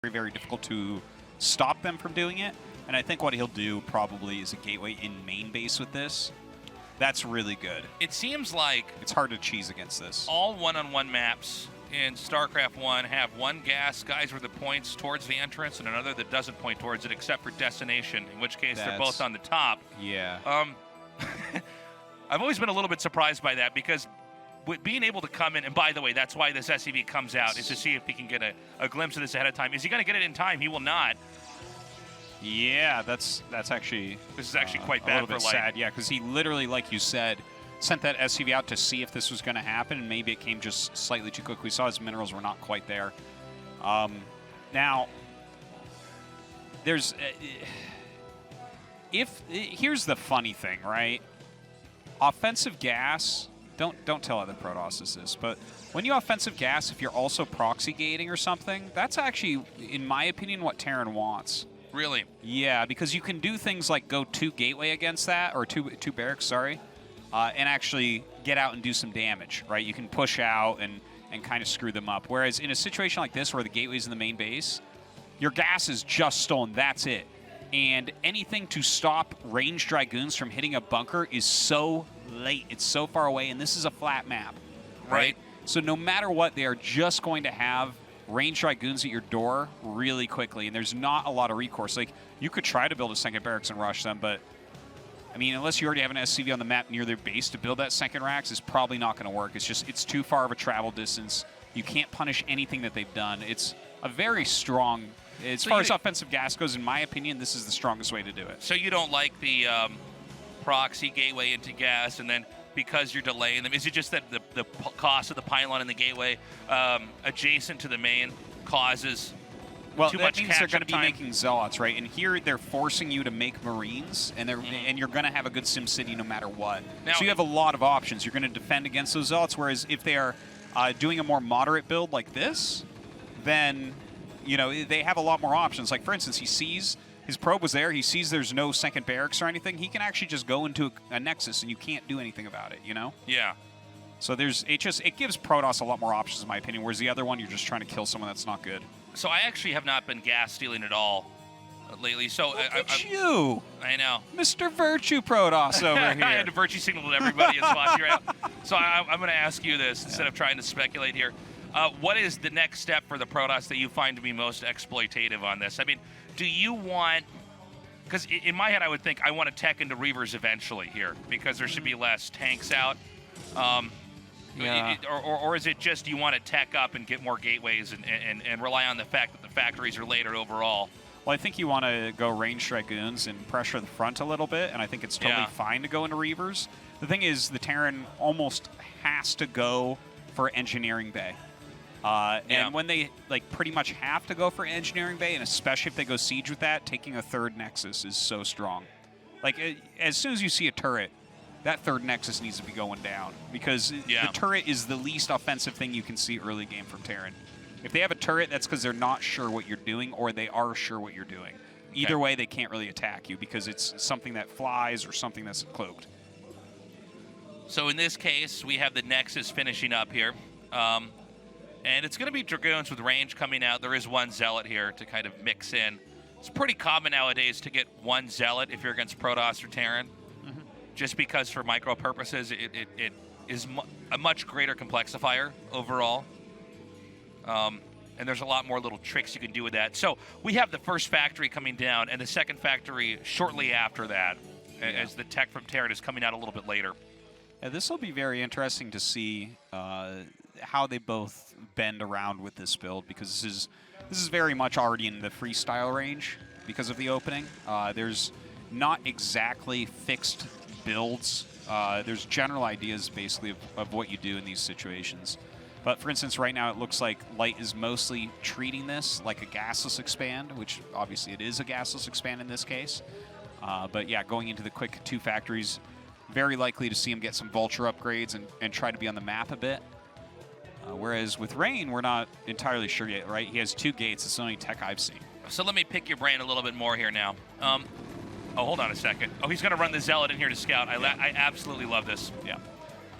very, very difficult to stop them from doing it. And I think what he'll do probably is a gateway in main base with this. That's really good. It seems like it's hard to cheese against this. All one-on-one maps in StarCraft 1 have one gas geyser that points towards the entrance and another that doesn't point towards it, except for Destination, in which case they're both on the top. Yeah. I've always been a little bit surprised by that because with being able to come in, and by the way, that's why this SCV comes out, is to see if he can get a glimpse of this ahead of time. Is he going to get it in time? He will not. Yeah, that's actually... This is actually quite bad for Light. Sad, yeah, because he literally, like you said, sent that SCV out to see if this was going to happen, and maybe it came just slightly too quick. We saw his minerals were not quite there. Now, there's... here's the funny thing, right? Offensive gas... Don't tell other Protosses this, but when you offensive gas, if you're also proxy gating or something, that's actually, in my opinion, what Terran wants. Really? Yeah, because you can do things like go 2 gateway against that, or two barracks, sorry, and actually get out and do some damage, right? You can push out and kind of screw them up. Whereas in a situation like this where the gateway's in the main base, your gas is just stolen, that's it. And anything to stop ranged Dragoons from hitting a bunker is so late. It's so far away, and this is a flat map, right? So no matter what, they are just going to have ranged Dragoons at your door really quickly, and there's not a lot of recourse. Like, you could try to build a second barracks and rush them, but, I mean, unless you already have an SCV on the map near their base to build that second racks, it's probably not going to work. It's too far of a travel distance. You can't punish anything that they've done. It's a very strong... As far as offensive gas goes, in my opinion, this is the strongest way to do it. So you don't like the proxy gateway into gas, and then because you're delaying them, is it just that the cost of the pylon and the gateway adjacent to the main causes too much catch-up time? Well, that means they're going to be making Zealots, right? And here they're forcing you to make Marines, and and you're going to have a good SimCity no matter what. Now, so you have a lot of options. You're going to defend against those Zealots, whereas if they are doing a more moderate build like this, then... You know, they have a lot more options. Like, for instance, he sees his probe was there. He sees there's no second barracks or anything. He can actually just go into a Nexus, and you can't do anything about it, you know? Yeah. So it gives Protoss a lot more options, in my opinion, whereas the other one, you're just trying to kill someone that's not good. So I actually have not been gas stealing at all lately. So Look at you. I know. Mr. Virtue Protoss over here. I had to virtue signal to everybody that's watching right now. So I'm going to ask you this instead of trying to speculate here. What is the next step for the Protoss that you find to be most exploitative on this? I mean, do you want... Because in my head, I would think I want to tech into Reavers eventually here because there should be less tanks out. Or is it just you want to tech up and get more gateways and rely on the fact that the factories are later overall? Well, I think you want to go ranged Dragoons and pressure the front a little bit, and I think it's totally fine to go into Reavers. The thing is, the Terran almost has to go for Engineering Bay. And when they pretty much have to go for Engineering Bay, and especially if they go siege with that, taking a third Nexus is so strong. Like, as soon as you see a turret, that third Nexus needs to be going down because the turret is the least offensive thing you can see early game from Terran. If they have a turret, that's because they're not sure what you're doing, or they are sure what you're doing. Either way, they can't really attack you because it's something that flies or something that's cloaked. So in this case, we have the Nexus finishing up here. And it's going to be Dragoons with range coming out. There is one Zealot here to kind of mix in. It's pretty common nowadays to get one Zealot if you're against Protoss or Terran. Just because for micro purposes, it is a much greater complexifier overall. And there's a lot more little tricks you can do with that. So we have the first factory coming down and the second factory shortly after that as the tech from Terran is coming out a little bit later. Yeah, this will be very interesting to see how they both bend around with this build, because this is very much already in the freestyle range because of the opening. There's not exactly fixed builds. There's general ideas basically of what you do in these situations. But for instance, right now it looks like Light is mostly treating this like a gasless expand, which obviously it is a gasless expand in this case. But yeah, going into the quick 2 factories, very likely to see him get some Vulture upgrades and try to be on the map a bit. Whereas with Rain, we're not entirely sure yet, right? He has 2 gates. It's the only tech I've seen. So let me pick your brain a little bit more here now. Oh, hold on a second. Oh, he's going to run the Zealot in here to scout. I absolutely love this. Yeah.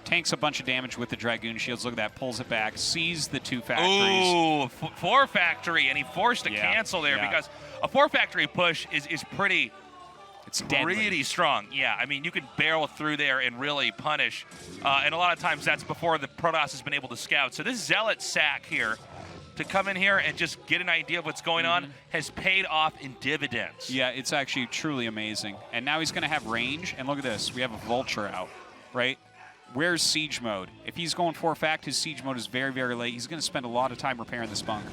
Tanks a bunch of damage with the Dragoon shields. Look at that. Pulls it back. Sees the 2 factories. Ooh, 4 factory, and he forced to cancel there because a 4 factory push is pretty. It's deadly. Really strong. Yeah, I mean, you can barrel through there and really punish. And a lot of times that's before the Protoss has been able to scout. So this Zealot sack here, to come in here and just get an idea of what's going on, has paid off in dividends. Yeah, it's actually truly amazing. And now he's going to have range. And look at this. We have a Vulture out, right? Where's Siege Mode? If he's going 4 fact, his Siege Mode is very, very late. He's going to spend a lot of time repairing this bunk.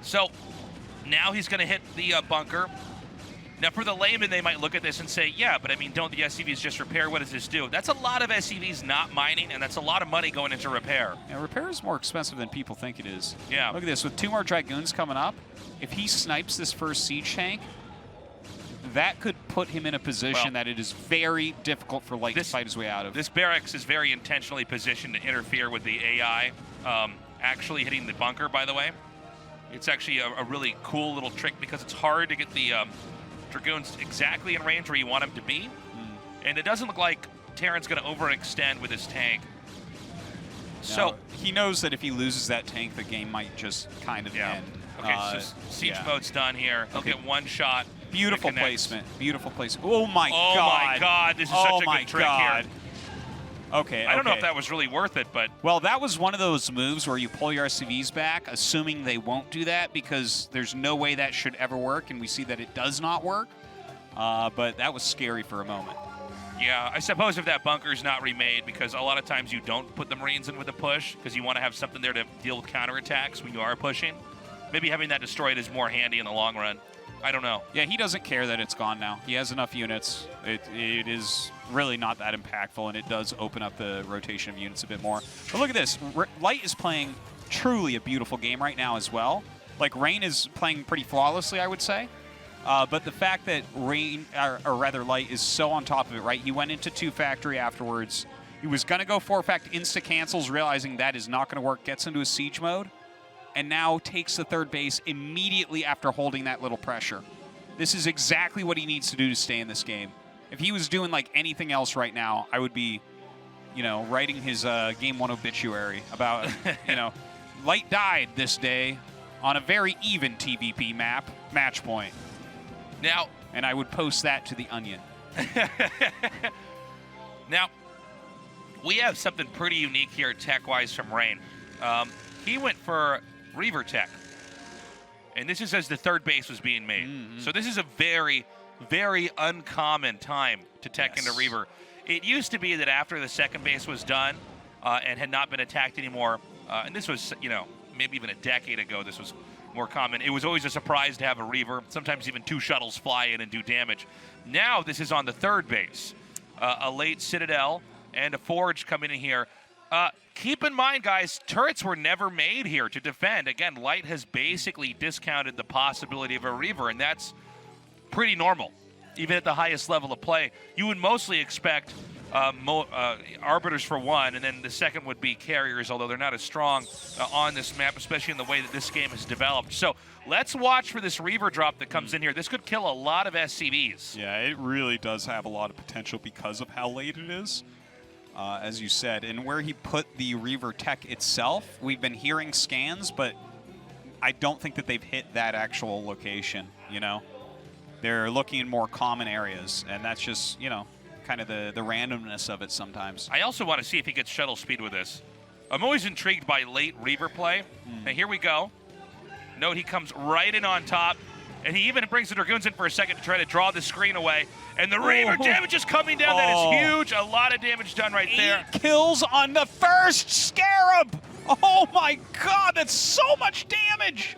So now he's going to hit the bunker. Now, for the layman, they might look at this and say, yeah, but I mean, don't the SCVs just repair? What does this do? That's a lot of SCVs not mining, and that's a lot of money going into repair. Yeah, repair is more expensive than people think it is. Yeah. Look at this. With 2 more Dragoons coming up, if he snipes this first siege tank, that could put him in a position that it is very difficult for Light to fight his way out of. This barracks is very intentionally positioned to interfere with the AI actually hitting the bunker, by the way. It's actually a really cool little trick because it's hard to get the Dragoons exactly in range where you want them to be. And it doesn't look like Terran's going to overextend with his tank. So he knows that if he loses that tank, the game might just kind of end. Okay, so siege mode's done here. He'll get 1 shot. Beautiful placement. Beautiful placement. Oh my god. Oh my god, this is such a good trick here. Okay, I don't know if that was really worth it, but... Well, that was one of those moves where you pull your SCVs back, assuming they won't do that, because there's no way that should ever work, and we see that it does not work. But that was scary for a moment. Yeah, I suppose if that bunker's not remade, because a lot of times you don't put the Marines in with a push, because you want to have something there to deal with counterattacks when you are pushing. Maybe having that destroyed is more handy in the long run. I don't know. Yeah, he doesn't care that it's gone now. He has enough units. It is really not that impactful, and it does open up the rotation of units a bit more. But look at this. Light is playing truly a beautiful game right now as well. Like, Rain is playing pretty flawlessly, I would say. But the fact that Rain, or rather Light, is so on top of it, right? He went into 2 factory afterwards. He was going to go 4 fact, insta-cancels, realizing that is not going to work, gets into a siege mode, and now takes the 3rd base immediately after holding that little pressure. This is exactly what he needs to do to stay in this game. If he was doing like anything else right now, I would be, you know, writing his Game 1 obituary about, you know, Light died this day on a very even TVP map, match point. Now, and I would post that to the Onion. Now, we have something pretty unique here tech-wise from Rain. He went for Reaver tech. And this is as the 3rd base was being made. So this is a very, very uncommon time to tech into Reaver. It used to be that after the 2nd base was done and had not been attacked anymore, and this was, you know, maybe even a decade ago, this was more common. It was always a surprise to have a Reaver. Sometimes even 2 shuttles fly in and do damage. Now this is on the 3rd base. A late Citadel and a Forge coming in here. Keep in mind, guys, turrets were never made here to defend. Again, Light has basically discounted the possibility of a Reaver, and that's pretty normal, even at the highest level of play. You would mostly expect Arbiters for 1, and then the second would be Carriers, although they're not as strong on this map, especially in the way that this game has developed. So let's watch for this Reaver drop that comes in here. This could kill a lot of SCVs. Yeah, it really does have a lot of potential because of how late it is. As you said, and where he put the Reaver tech itself, we've been hearing scans, but I don't think that they've hit that actual location, you know? They're looking in more common areas, and that's just, you know, kind of the randomness of it sometimes. I also want to see if he gets shuttle speed with this. I'm always intrigued by late Reaver play. And here we go. Note he comes right in on top, and he even brings the Dragoons in for a second to try to draw the screen away. And the Reaver damage is coming down. That is huge. A lot of damage done right there. 8 kills on the first Scarab. Oh my god, that's so much damage.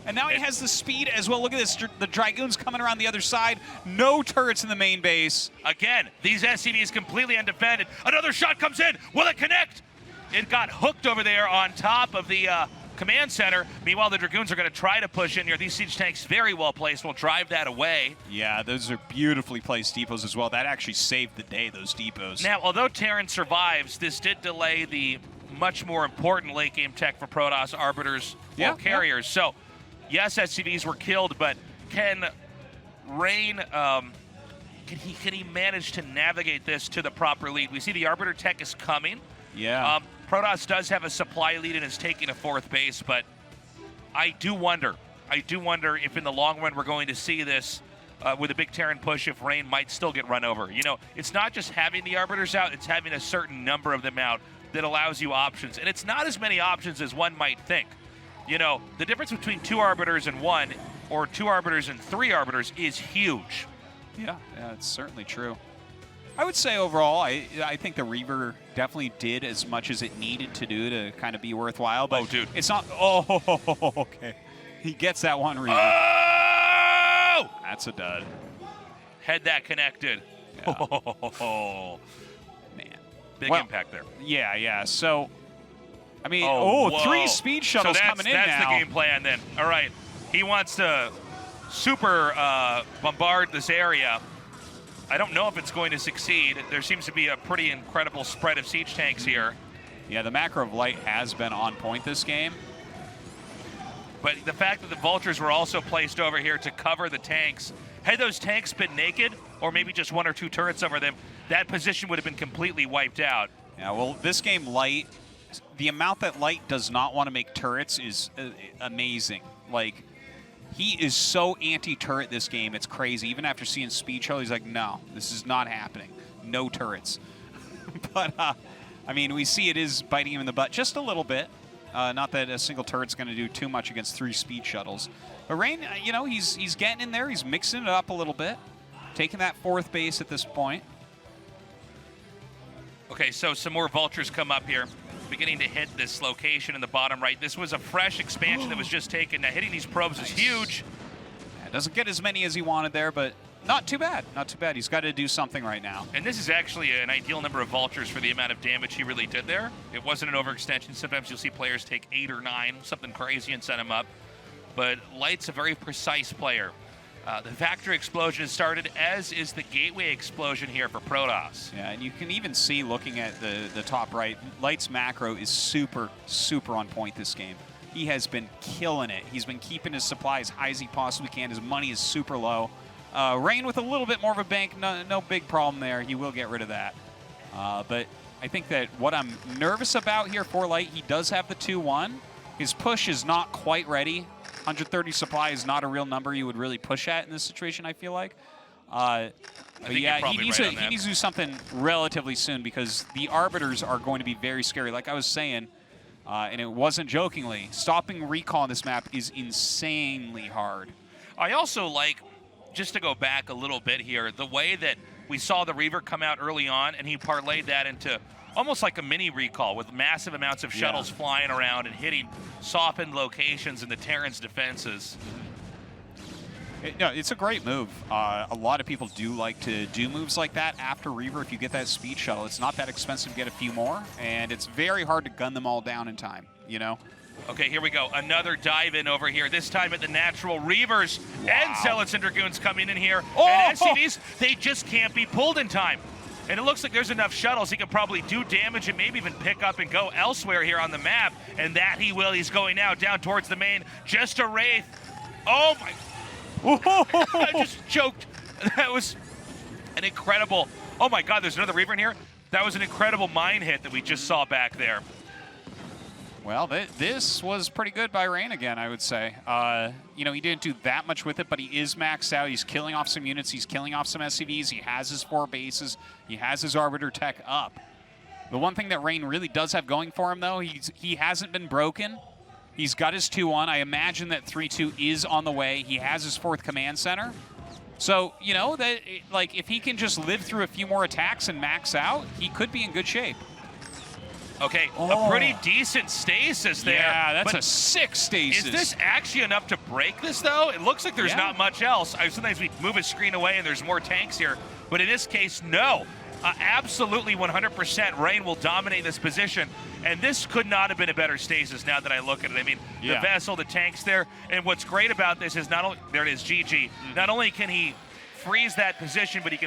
And now he has the speed as well. Look at this, the Dragoons coming around the other side. No turrets in the main base. Again, these SCVs completely undefended. Another shot comes in. Will it connect? It got hooked over there on top of the command center. Meanwhile, the Dragoons are going to try to push in here. These siege tanks, very well placed, will drive that away. Yeah, those are beautifully placed depots as well. That actually saved the day, those depots. Now, although Terran survives, this did delay the much more important late game tech for Protoss, Arbiters, or Carriers. So, yes, SCVs were killed, but can Rain can he manage to navigate this to the proper lead? We see the Arbiter tech is coming. Yeah. Protoss does have a supply lead and is taking a 4th base, but I do wonder if in the long run we're going to see this with a big Terran push, if Reign might still get run over. You know, it's not just having the Arbiters out, it's having a certain number of them out that allows you options. And it's not as many options as one might think. You know, the difference between 2 Arbiters and 1, or 2 Arbiters and 3 Arbiters is huge. Yeah, it's certainly true. I would say overall, I think the Reaver definitely did as much as it needed to do to kind of be worthwhile. But dude. It's not. Oh, okay. He gets that one Reaver. Oh! That's a dud. Had that connected. Yeah. Oh, man. Big Well, impact there. Yeah. So, I mean, whoa. 3 speed shuttles coming in now. That's the game plan then. All right. He wants to super bombard this area. I don't know if it's going to succeed. There seems to be a pretty incredible spread of siege tanks here. Yeah, the macro of light has been on point this game. But the fact that the vultures were also placed over here to cover the tanks, had those tanks been naked, or maybe just 1 or 2 turrets over them, that position would have been completely wiped out. Yeah, well, this game, light, the amount that light does not want to make turrets is amazing. Like, he is so anti-turret this game, it's crazy. Even after seeing speed shuttle, he's like, no, this is not happening. No turrets. But, I mean, we see it is biting him in the butt just a little bit. Not that a single turret's going to do too much against 3 speed shuttles. But Reign, you know, he's getting in there. He's mixing it up a little bit. Taking that 4th base at this point. Okay, so some more vultures come up here, beginning to hit this location in the bottom right. This was a fresh expansion that was just taken. Now, hitting these probes is huge. Yeah, doesn't get as many as he wanted there, but not too bad. Not too bad. He's got to do something right now. And this is actually an ideal number of vultures for the amount of damage he really did there. It wasn't an overextension. Sometimes you'll see players take 8 or 9, something crazy, and set him up. But Light's a very precise player. The factory explosion has started, as is the gateway explosion here for Protoss. Yeah, and you can even see, looking at the top right, Light's macro is super, super on point this game. He has been killing it. He's been keeping his supply as high as he possibly can. His money is super low. Reign with a little bit more of a bank, no big problem there. He will get rid of that. But I think that what I'm nervous about here for Light, he does have the 2-1. His push is not quite ready. 130 supply is not a real number you would really push at in this situation, I feel like. But yeah, he needs to do something relatively soon, because the Arbiters are going to be very scary. Like I was saying, and it wasn't jokingly, stopping recall on this map is insanely hard. I also like, just to go back a little bit here, the way that we saw the Reaver come out early on, and he parlayed that into almost like a mini recall with massive amounts of shuttles flying around and hitting softened locations in the Terran's defenses. No, it's a great move. A lot of people do like to do moves like that after Reaver if you get that speed shuttle. It's not that expensive to get a few more, and it's very hard to gun them all down in time, you know? Okay, here we go. Another dive in over here, this time at the natural Reavers. Wow. And Zealots and Dragoons coming in here. Oh! And SCVs, they just can't be pulled in time. And it looks like there's enough shuttles. He can probably do damage and maybe even pick up and go elsewhere here on the map. And that he will. He's going now down towards the main. Just a Wraith. Oh, my. I just choked. That was an incredible. Oh, my God, there's another Reaver in here. That was an incredible mine hit that we just saw back there. Well, this was pretty good by Reign again, I would say. You know, he didn't do that much with it, but he is maxed out. He's killing off some units. He's killing off some SCVs. He has his 4 bases. He has his Arbiter tech up. The one thing that Reign really does have going for him, though, he hasn't been broken. He's got his 2-1. I imagine that 3-2 is on the way. He has his 4th command center. So, you know, that like if he can just live through a few more attacks and max out, he could be in good shape. Okay, a pretty decent stasis there. Yeah, that's a sick stasis. Is this actually enough to break this, though? It looks like there's not much else. Sometimes we move a screen away and there's more tanks here. But in this case, no. Absolutely 100% Reign will dominate this position. And this could not have been a better stasis now that I look at it. I mean, the vessel, the tanks there. And what's great about this is not only, there it is, GG. Not only can he freeze that position, but he can